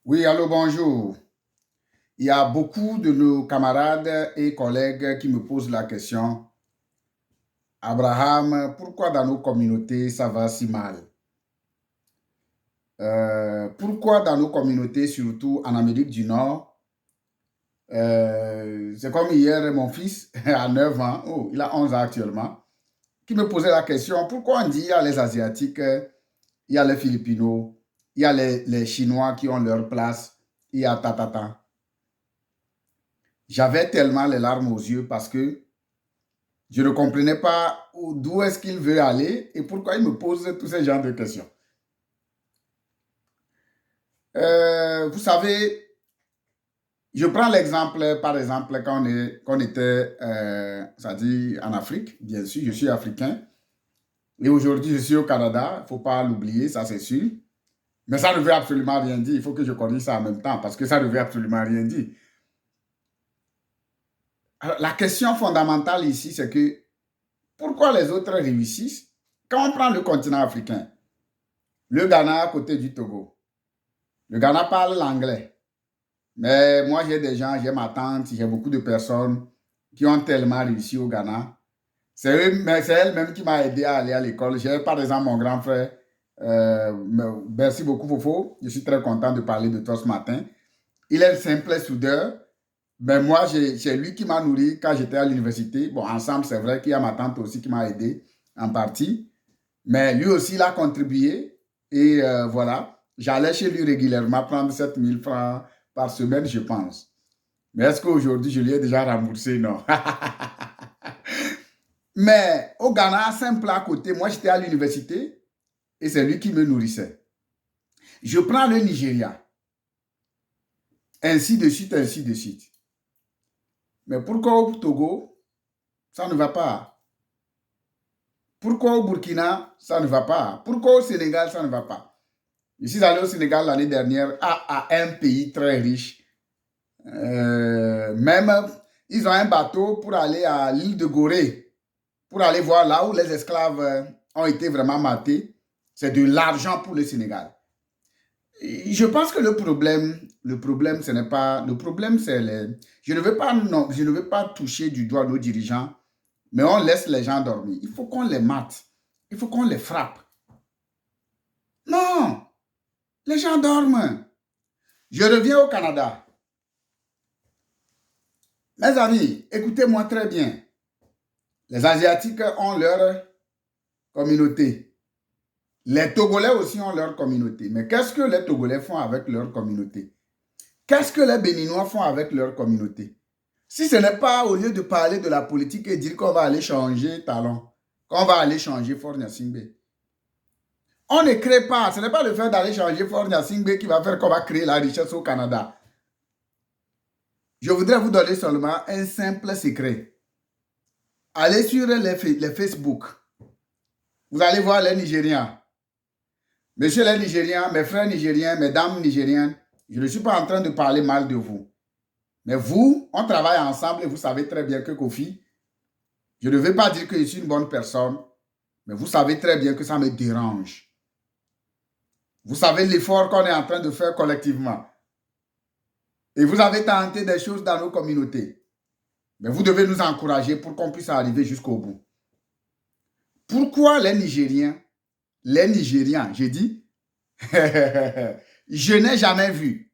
Oui, allô, bonjour. Il y a beaucoup de nos camarades et collègues qui me posent la question, Abraham, pourquoi dans nos communautés ça va si mal? Pourquoi dans nos communautés, surtout en Amérique du Nord, c'est comme hier, mon fils a 9 ans, oh, il a 11 ans actuellement, qui me posait la question, pourquoi on dit il y a les Asiatiques, il y a les Philippinos, il y a les Chinois qui ont leur place, il y a tatata. J'avais tellement les larmes aux yeux parce que je ne comprenais pas d'où est-ce qu'il veut aller et pourquoi il me pose tous ces genres de questions. Vous savez, je prends l'exemple, par exemple, quand on était, c'est-à-dire en Afrique, bien sûr, je suis africain, et aujourd'hui je suis au Canada, il ne faut pas l'oublier, ça c'est sûr, mais ça ne veut absolument rien dire, il faut que je corrige ça en même temps, parce que ça ne veut absolument rien dire. Alors, la question fondamentale ici, c'est que pourquoi les autres réussissent quand on prend le continent africain, le Ghana à côté du Togo. Le Ghana parle l'anglais. Mais moi, j'ai des gens, j'ai ma tante, j'ai beaucoup de personnes qui ont tellement réussi au Ghana. C'est elle-même qui m'a aidé à aller à l'école. J'ai par exemple mon grand frère. Merci beaucoup, Fofo. Je suis très content de parler de toi ce matin. Il est simple soudeur. Mais moi, c'est lui qui m'a nourri quand j'étais à l'université. Bon, ensemble, c'est vrai qu'il y a ma tante aussi qui m'a aidé en partie. Mais lui aussi, il a contribué. Et voilà, j'allais chez lui régulièrement prendre 7 000 francs par semaine, je pense. Mais est-ce qu'aujourd'hui, je lui ai déjà remboursé? Non. Mais au Ghana, simple à côté, moi, j'étais à l'université et c'est lui qui me nourrissait. Je prends le Nigeria. Ainsi de suite, ainsi de suite. Mais pourquoi au Togo, ça ne va pas? Pourquoi au Burkina, ça ne va pas? Pourquoi au Sénégal, ça ne va pas? Je suis allé au Sénégal l'année dernière, à un pays très riche. Même, ils ont un bateau pour aller à l'île de Gorée, pour aller voir là où les esclaves ont été vraiment matés. C'est de l'argent pour le Sénégal. Et je pense que le problème, ce n'est pas, le problème, c'est je ne veux pas, non, je ne veux pas toucher du doigt nos dirigeants, mais on laisse les gens dormir. Il faut qu'on les mate. Il faut qu'on les frappe. Non, les gens dorment. Je reviens au Canada. Mes amis, écoutez-moi très bien. Les Asiatiques ont leur communauté. Les Togolais aussi ont leur communauté. Mais qu'est-ce que les Togolais font avec leur communauté? Qu'est-ce que les Béninois font avec leur communauté? Si ce n'est pas au lieu de parler de la politique et dire qu'on va aller changer Talon, qu'on va aller changer Fort Gnassingbé. On ne crée pas, ce n'est pas le fait d'aller changer Fort Gnassingbé qui va faire qu'on va créer la richesse au Canada. Je voudrais vous donner seulement un simple secret. Allez sur les Facebook. Vous allez voir les Nigériens. Monsieur les Nigériens, mes frères nigériens, mesdames nigériennes, je ne suis pas en train de parler mal de vous. Mais vous, on travaille ensemble et vous savez très bien que Kofi, je ne veux pas dire que je suis une bonne personne, mais vous savez très bien que ça me dérange. Vous savez l'effort qu'on est en train de faire collectivement. Et vous avez tenté des choses dans nos communautés. Mais vous devez nous encourager pour qu'on puisse arriver jusqu'au bout. Pourquoi les Nigériens, j'ai dit, je n'ai jamais vu.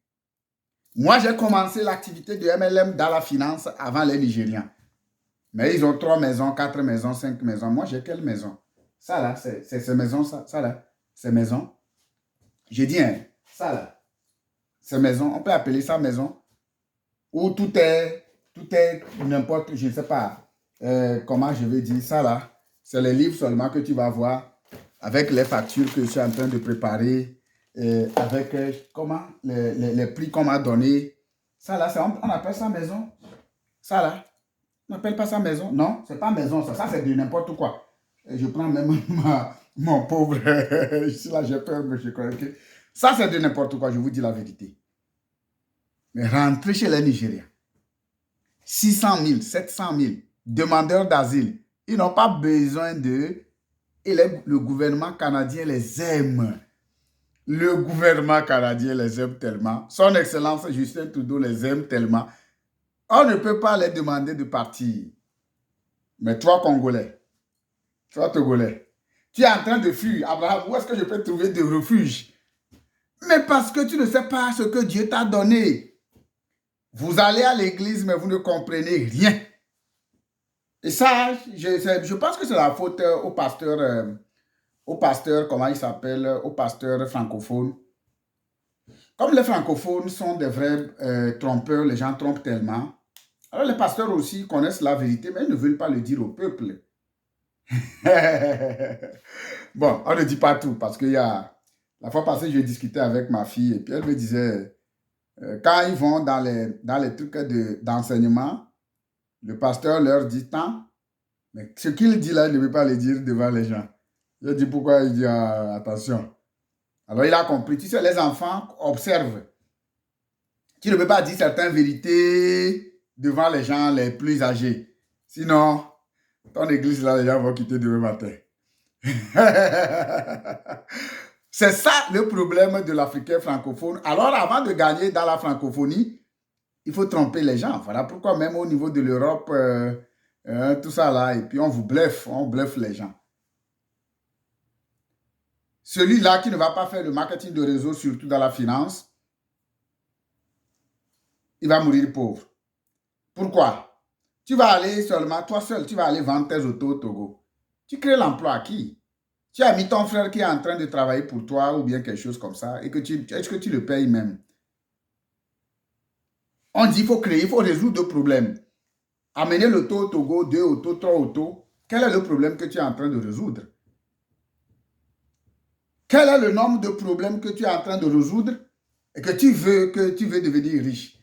Moi, j'ai commencé l'activité de MLM dans la finance avant les Nigériens. Mais ils ont 3 maisons, 4 maisons, 5 maisons. Moi, j'ai quelle maison? Ça là, c'est ces maisons, ça là, ces maisons. J'ai dit, hein, ça là, ces maisons, on peut appeler ça maison, où tout est n'importe, je ne sais pas comment je vais dire ça là. C'est les livres seulement que tu vas voir avec les factures que je suis en train de préparer, avec comment, les prix qu'on m'a donné. Ça là, on appelle ça maison. Ça là, on n'appelle pas ça maison. Non, c'est pas maison, ça c'est de n'importe quoi. Et je prends même mon pauvre, ici là j'ai peur, mais je crois que ça c'est de n'importe quoi, je vous dis la vérité. Mais rentrez chez les Nigériens. 600 000, 700 000 demandeurs d'asile. Ils n'ont pas besoin d'eux et le gouvernement canadien les aime. Le gouvernement canadien les aime tellement. Son Excellence Justin Trudeau les aime tellement. On ne peut pas les demander de partir. Mais toi, Congolais, toi, Togolais, tu es en train de fuir. Abraham, où est-ce que je peux trouver de refuge? Mais parce que tu ne sais pas ce que Dieu t'a donné. Vous allez à l'église, mais vous ne comprenez rien. Et ça, je pense que c'est la faute au pasteur, comment il s'appelle, au pasteur francophone. Comme les francophones sont des vrais trompeurs, les gens trompent tellement. Alors les pasteurs aussi connaissent la vérité, mais ils ne veulent pas le dire au peuple. Bon, on ne dit pas tout, parce qu'il y a... La fois passée, j'ai discuté avec ma fille, et puis elle me disait, quand ils vont dans les trucs d'enseignement, le pasteur leur dit tant, mais ce qu'il dit là, il ne veut pas le dire devant les gens. Je dis pourquoi, il dit attention. Alors il a compris. Tu sais, les enfants observent. Tu ne peux pas dire certaines vérités devant les gens les plus âgés. Sinon, ton église là, les gens vont quitter demain matin. C'est ça le problème de l'Africain francophone. Alors avant de gagner dans la francophonie, il faut tromper les gens. Voilà pourquoi même au niveau de l'Europe, tout ça là, et puis on bluffe les gens. Celui-là qui ne va pas faire le marketing de réseau, surtout dans la finance, il va mourir pauvre. Pourquoi? Tu vas aller seulement, toi seul, tu vas aller vendre tes autos au Togo. Tu crées l'emploi à qui? Tu as mis ton frère qui est en train de travailler pour toi ou bien quelque chose comme ça et est-ce que tu le payes même? On dit qu'il faut créer, il faut résoudre deux problèmes. Amener l'auto au Togo, 2 autos, 3 autos. Quel est le problème que tu es en train de résoudre? Quel est le nombre de problèmes que tu es en train de résoudre et que tu veux devenir riche?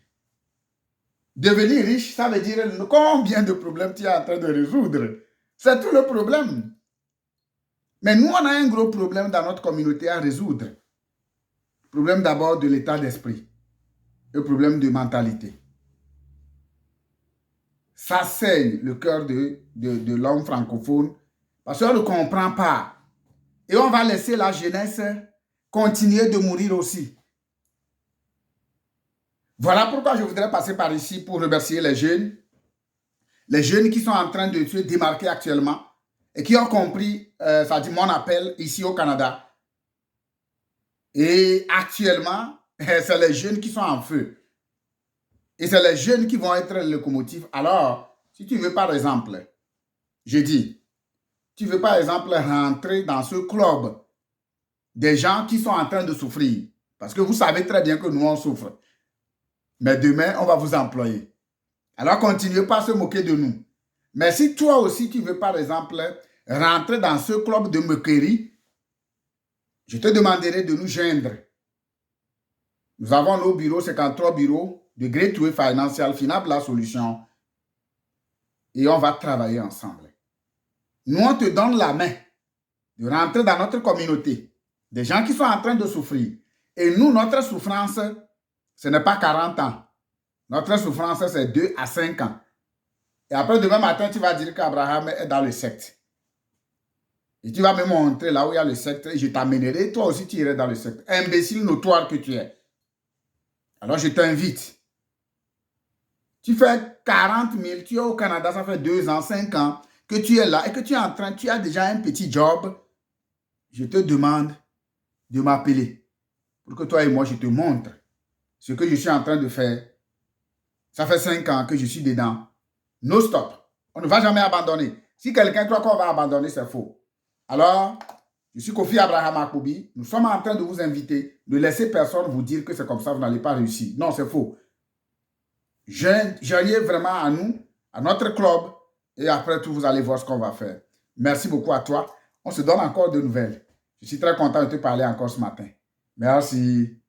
Devenir riche, ça veut dire combien de problèmes tu es en train de résoudre. C'est tout le problème. Mais nous, on a un gros problème dans notre communauté à résoudre. Problème d'abord de l'état d'esprit. Le problème de mentalité. Ça saigne le cœur de l'homme francophone parce qu'on ne comprend pas. Et on va laisser la jeunesse continuer de mourir aussi. Voilà pourquoi je voudrais passer par ici pour remercier les jeunes qui sont en train de se démarquer actuellement et qui ont compris, ça dit mon appel ici au Canada. Et actuellement, c'est les jeunes qui sont en feu. Et c'est les jeunes qui vont être les locomotives. Alors, si tu veux par exemple, je dis, tu veux par exemple rentrer dans ce club des gens qui sont en train de souffrir, parce que vous savez très bien que nous, on souffre. Mais demain, on va vous employer. Alors, continuez pas à se moquer de nous. Mais si toi aussi, tu veux par exemple rentrer dans ce club de moquerie, je te demanderai de nous joindre. Nous avons nos bureaux, 53 bureaux de Great Way Financial, Finable la solution. Et on va travailler ensemble. Nous, on te donne la main de rentrer dans notre communauté. Des gens qui sont en train de souffrir. Et nous, notre souffrance, ce n'est pas 40 ans. Notre souffrance, c'est 2 à 5 ans. Et après, demain matin, tu vas dire qu'Abraham est dans le secte. Et tu vas me montrer là où il y a le secte et je t'amènerai. Toi aussi, tu irais dans le secte. Imbécile notoire que tu es. Alors, je t'invite. Tu fais 40 000, tu es au Canada, ça fait 2 ans, 5 ans que tu es là et que tu es en train, tu as déjà un petit job. Je te demande de m'appeler pour que toi et moi, je te montre ce que je suis en train de faire. Ça fait 5 ans que je suis dedans. No stop. On ne va jamais abandonner. Si quelqu'un croit qu'on va abandonner, c'est faux. Alors, je suis Kofi Abraham Akpobi. Nous sommes en train de vous inviter. Ne laissez personne vous dire que c'est comme ça, vous n'allez pas réussir. Non, c'est faux. Joignez vraiment à nous, à notre club, et après tout, vous allez voir ce qu'on va faire. Merci beaucoup à toi. On se donne encore de nouvelles. Je suis très content de te parler encore ce matin. Merci.